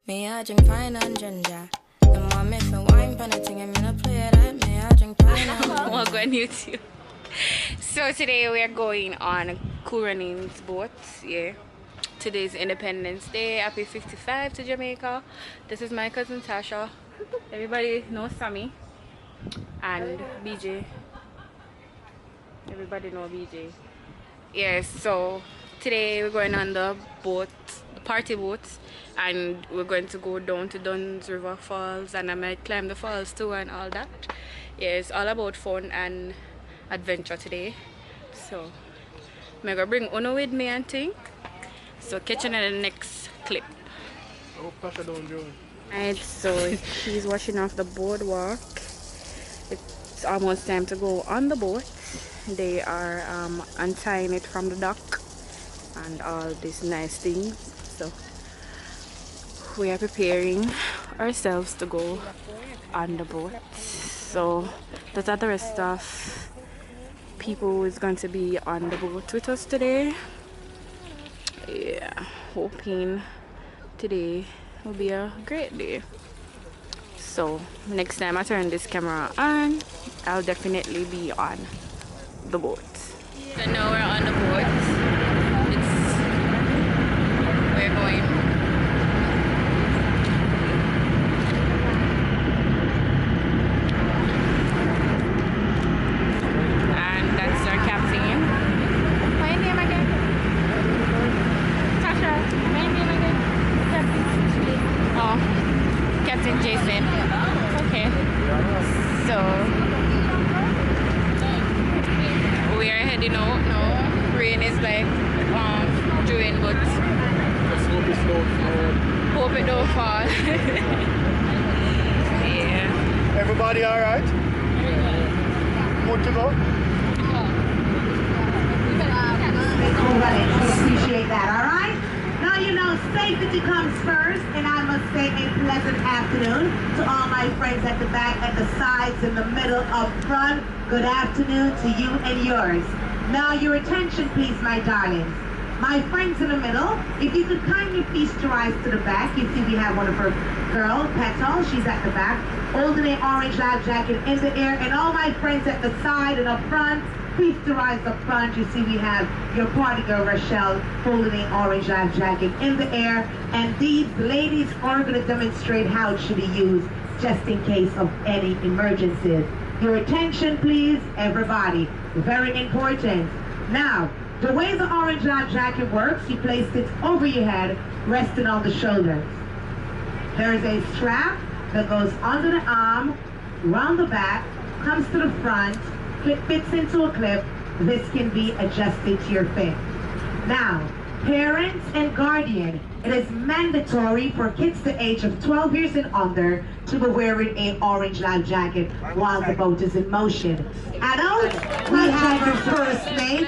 Me, I drink pine and ginger. The mom if you wine pan a thing, I'm gonna play that. Me, I drink pine and ginger. We'll go on YouTube. So today we are going on Kuranin's boat. Yeah. Today's Independence Day. Happy 55 to Jamaica. This is my cousin Tasha. Everybody knows Sammy. And BJ. Everybody know BJ. Yes, so today we're going on the boat, the party boat, and we're going to go down to Dunn's River Falls, and I might climb the falls too and all that. Yeah, it's all about fun and adventure today. So I'm gonna bring Uno with me and think. So catch you in the next clip. Oh, pressure down, Joe. Alright, so he's washing off the boardwalk. It's almost time to go on the boat. They are untying it from the dock and all these nice things. So we are preparing ourselves to go on the boat. So those are the rest of people who is going to be on the boat with us today. Yeah, hoping today will be a great day. So next time I turn this camera on, I'll definitely be on the boat. So now we're on the boat. We're going. And that's our captain. What's your name again? Tasha, what's your name again? Captain. Oh, Captain Jason. Okay. So we are heading out now. Rain is like doing, but hope it don't fall. Yeah. Everybody alright? Good to go? Appreciate that, alright? Now you know safety comes first, and I must say a pleasant afternoon to all my friends at the back, at the sides, in the middle, up front. Good afternoon to you and yours. Now your attention please, my darlings. My friends in the middle, if you could kindly feast your eyes to the back. You see we have one of her girl, Petal, she's at the back, holding an orange life jacket in the air. And all my friends at the side and up front, feast your eyes up front. You see we have your party girl, Rochelle, holding an orange life jacket in the air. And these ladies are going to demonstrate how it should be used just in case of any emergencies. Your attention please, everybody. Very important. Now, the way the orange life jacket works, you place it over your head, resting on the shoulders. There is a strap that goes under the arm, round the back, comes to the front, fits into a clip. This can be adjusted to your fit. Now, parents and guardian, it is mandatory for kids the age of 12 years and under to be wearing an orange life jacket while the boat is in motion. Adults, we have your first name,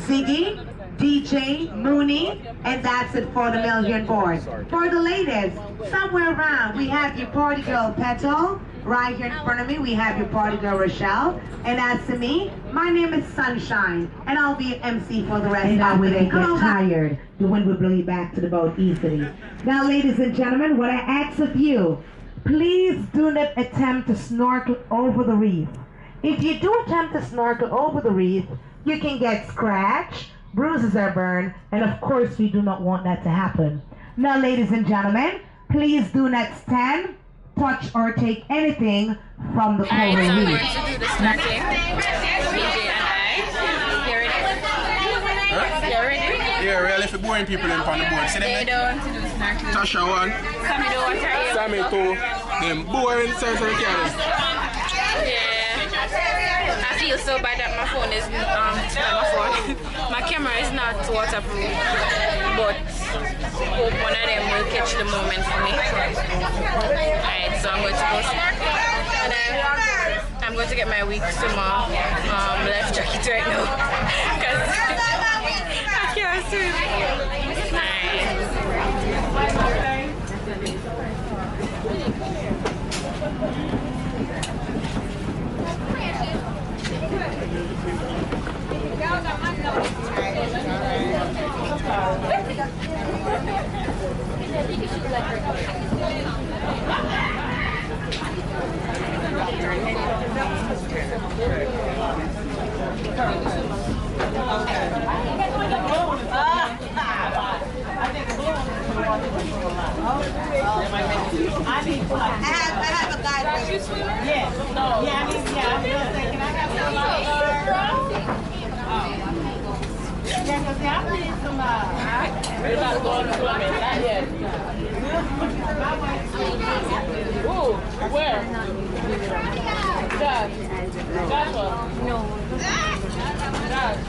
Ziggy, DJ, Mooney, and that's it for the million board. For the ladies, somewhere around, we have your party girl, Petal. Right here in front of me, we have your party girl, Rochelle. And as to me, my name is Sunshine, and I'll be an MC for the rest of the day. Get tired, the wind will blow you back to the boat easily. Now, ladies and gentlemen, what I ask of you, please do not attempt to snorkel over the reef. If you do attempt to snorkel over the reef, you can get scratched, bruises are burned, and of course, we do not want that to happen. Now, ladies and gentlemen, please do not stand, touch, or take anything from the coral reef. I'm going to do the snorkeling. BJ and I. You ready? Huh? You ready? Yeah, really, if you're boring people in on the board. See them They don't want to do snorkeling. Tasha one, Sammy don't want to tell you. Sammy two, them boring sense of the cabin. Yeah. I feel so bad that my phone is my camera is not waterproof, but hope one of them will catch the moment for me. Alright, so I'm going to go and I'm going to get my weak swimmer life jacket right now because I can't swim. Alright. have a guide. Yeah. No. Yeah, I feel like, can I have some yeah, because I need some we're not going to not yet. Ooh, where? Josh. Joshua. No. Josh.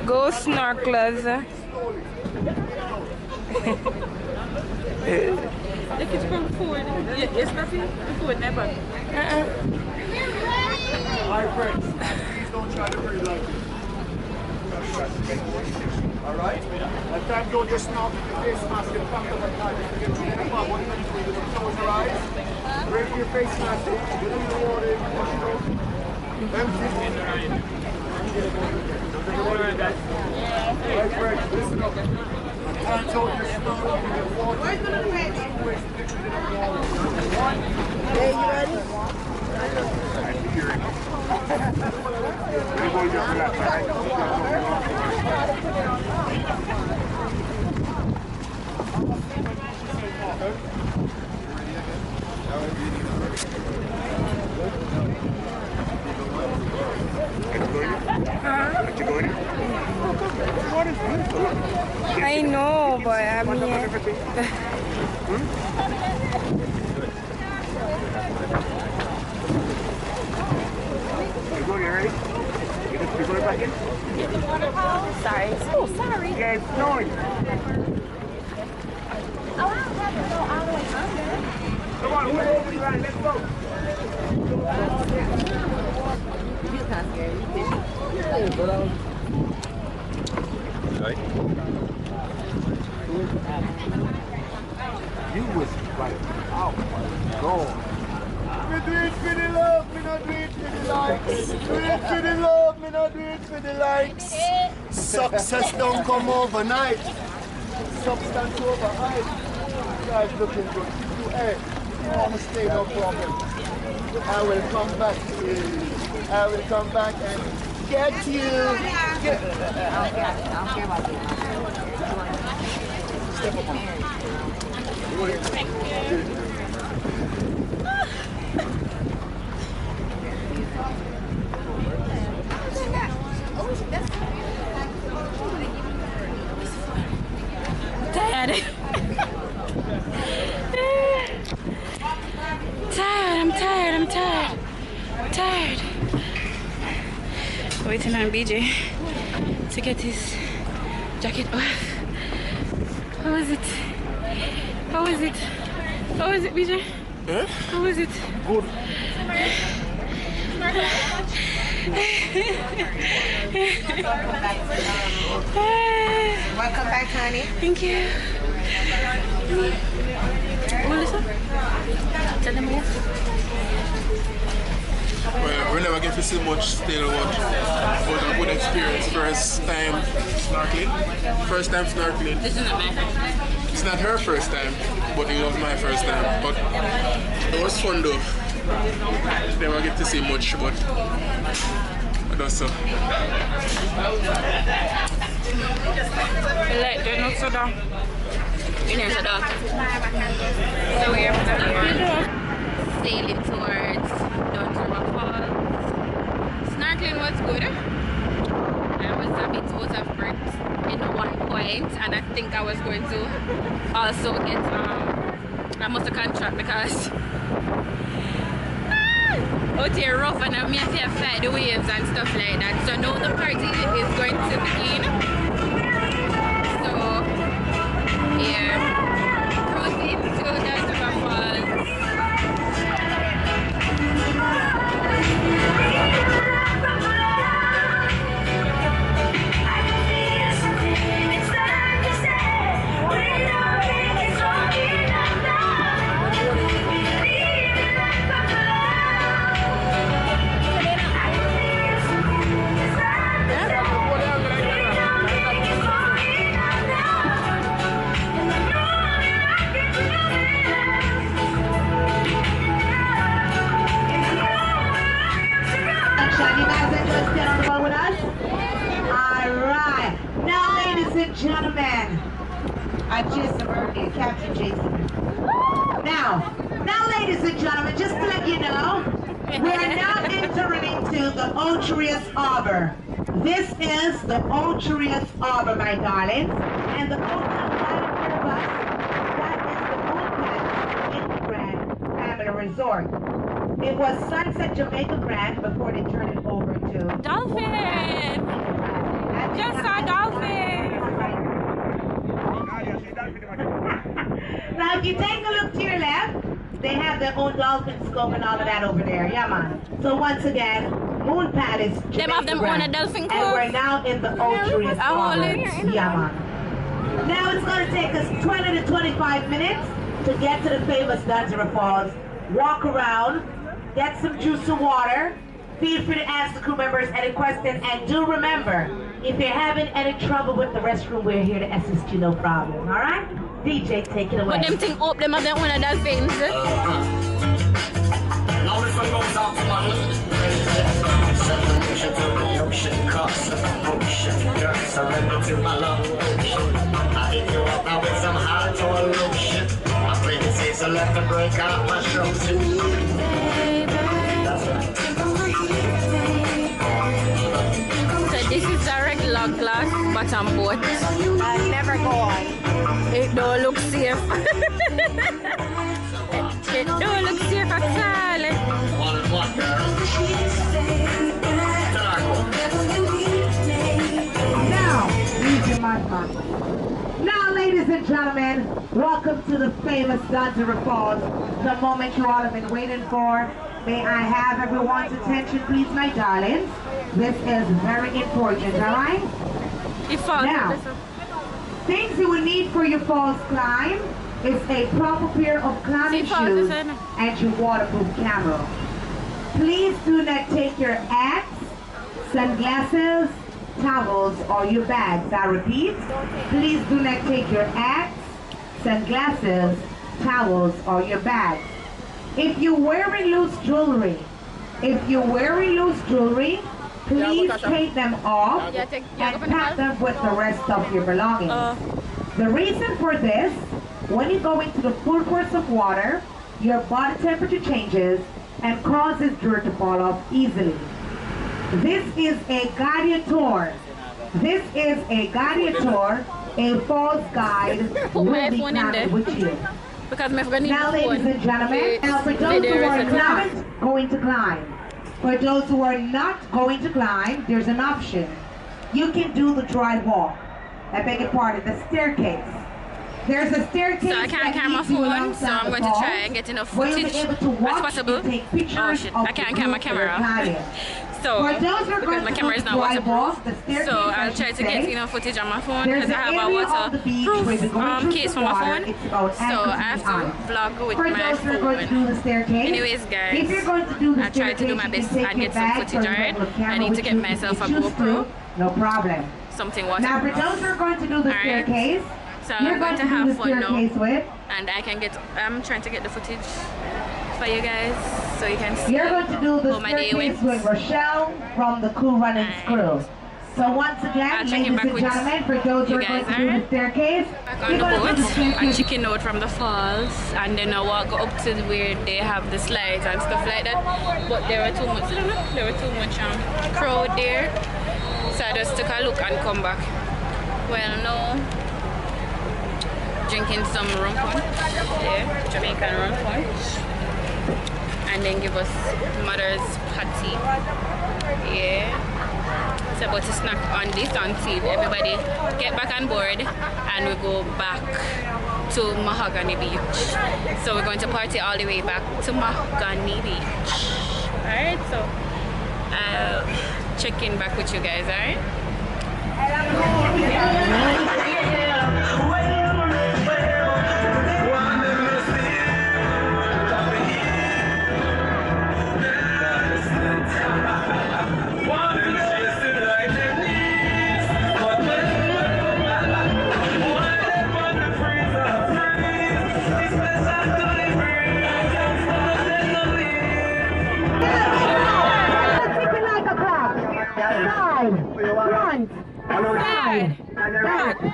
Go snorkelers. Look, it's from Ford. It's nothing Ford, never. My friends, please don't try to breathe like this. Alright? At times don't just snap with your face mask and come to the time. If you get too far, what you need to do is close your eyes, break your face mask, get in the water, wash it out. Empty. My friends, listen up. Hands out your stomach, your water. Where's the little baby? Hey, you ready? I know, but I'm here. You ready? You going back in? Sorry. Oh, sorry. Yeah, it's snowing. Oh, I don't have to go all the way under. Come on, we're over the line. Let's go. He's not scared. Right? You was right. Oh my God. Me do it for the love, me not do it for the likes. Do it for the love, me not do it for the likes. Success don't come overnight. Substance overnight. You guys looking good. Hey, no mistake, no problem. I will come back. I will come back and get you. I don't care about you. Step up on. Tired. I'm tired. Waiting on BJ to get his jacket off. How is it? BJ? Eh? How is it? Good. Welcome back, honey. Thank you. Melissa? Tell them yes. Well, we never get to see much still, but it was a good experience. First time snorkeling. This is not my first time. It's not her first time, but it was my first time. But it was fun though. Never get to see much, but that's so. Like, they're not so down. You know, so dog. So we're Sailing towards Dunn Falls. Snorkeling was good. I was a bit out of breath in one point, and I think I was going to also get a muscle contract because out here rough and I have to fight the waves and stuff like that. So now the party is going to begin. So yeah, cruising to Dunn Falls. Jason Murphy, Captain Jason. Now, ladies and gentlemen, just to let you know, we are now entering into the Ulterior Arbor. This is the Ulterior Arbor, my darlings, and the hotel right ahead of us, that is the Moon Palace in Grand Family Resort. It was Sunset Jamaica Grand before they turned it over to Dolphin! Just saw dolphin! Now, if you take a look to your left, they have their own dolphin scope and all of that over there. Yeah, man. So once again, Moon Palace, They have them on a dolphin and cove. we're now in the Ulterior Arbor. Yeah, man. Now it's going to take us 20 to 25 minutes to get to the famous Dunn Falls. Walk around, get some juice of water. Feel free to ask the crew members any questions, and do remember, if you're having any trouble with the restroom, we're here to assist you, no problem. All right? DJ, take it away. But them thing up, them have them on a dolphins. Now this one goes out to my separation to the ocean, cause of ocean. Girl, surrender to my love ocean. I hit you up now with some hot oil lotion. My pretty face a left and break out my shoes. That's right. So this is a regular glass bottom boat. I'll never go on. It don't look safe. It don't look safe at all. One and one, girl. Now, ladies and gentlemen, welcome to the famous Dunn Falls, the moment you all have been waiting for. May I have everyone's attention, please, my darlings? This is very important, all right? Now, things you will need for your falls climb is a proper pair of climbing shoes and your waterproof camera. Please do not take your hats, sunglasses, towels, or your bags. I repeat, please do not take your hats, sunglasses, towels, or your bags. If you're wearing loose jewelry, please take them off and pack them with the rest of your belongings. The reason for this, when you go into the full force of water, your body temperature changes and causes dirt to fall off easily. This is a guided tour. A falls guide will be coming with you. Because my friend Now, ladies and gentlemen, now for those who are not going to climb, there's an option. You can do the dry walk. I beg your pardon, the staircase. There's a staircase. So I can't carry my phone, so I'm going to try and get enough footage as possible. Oh shit, I can't carry my camera. So, because my camera is not waterproof, so I'll try to get enough footage on my phone because I have a waterproof case for my phone. So I have to vlog with my phone. Anyways, guys, I'll try to do my best and get some footage, alright? I need to get myself a GoPro. No problem. Something Now, for waterproof. those who are going to do the staircase, So I'm going to have fun now, and I'm trying to get the footage for you guys so you can see You're going to do the how my day went. staircase with Rochelle from the Cool Runnings crew. So once again, ladies and gentlemen, for those who are going to do the staircase, Back on the boat, I chicken out from the falls, and then I walk up to where they have the slides and stuff like that. But there were too much crowd there, so I just took a look and come back. Well, no. Drinking some rum punch, yeah, Jamaican rum punch, and then give us mother's patty, yeah. It's about to snack on this until everybody get back on board and we go back to Mahogany Beach. So we're going to party all the way back to Mahogany Beach. Alright, so I'll check in back with you guys, alright? Front, side, back, 1,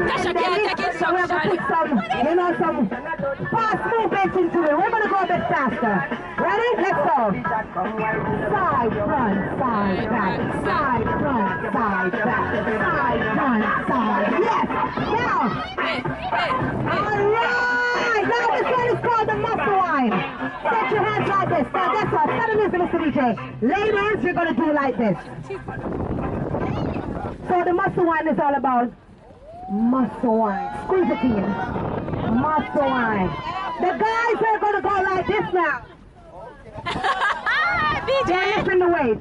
Tasha can't take instruction. You know, some fast movements into it. We're gonna go a bit faster. Ready? Let's go. Side, front, side, back. Side, front, side, back. Side, front, side. Yes. Now. All right. Now this one is called the muscle wine. Set your hands like this. Now guess what? Tell them this, Mr. DJ. Ladies, you're gonna do like this. So the muscle wine is all about muscle wine. Squeeze it in. Muscle wine. The guys are gonna go like this now. DJ. They're lifting the weight.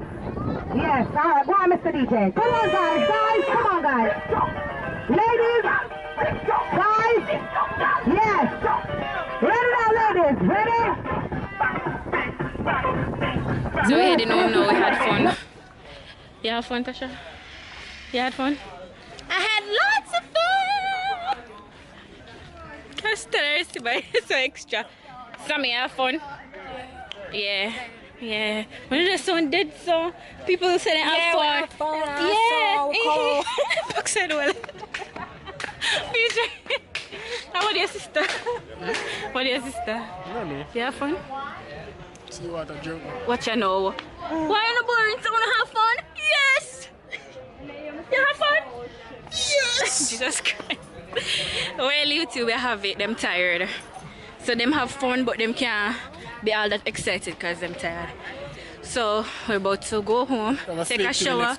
Yes, all right. Go on, Mr. DJ. Come on, guys. Guys, come on, guys. Ladies. Guys. Yes. Ready now, ladies. Ready? So we heading home now. We had fun. You had fun, Tasha? You had fun? I had lots of fun! Just thirsty, but it's so extra. Sammy, have fun? Yeah. Yeah. When the sun did so, people said they have fun. Yeah. Fuck said well. PJ. How about your sister? What your sister? No, no. You have fun? See what I drink. What you know? Why in the boring? So wanna have fun? Yes! You have fun? Yes! Jesus Christ. Well, YouTube, we have it. Them tired. So them have fun, but them can't be all that excited because them tired. So we're about to go home, take a shower,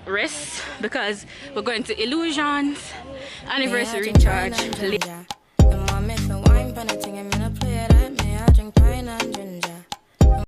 rest, because we're going to Illusions, anniversary recharge.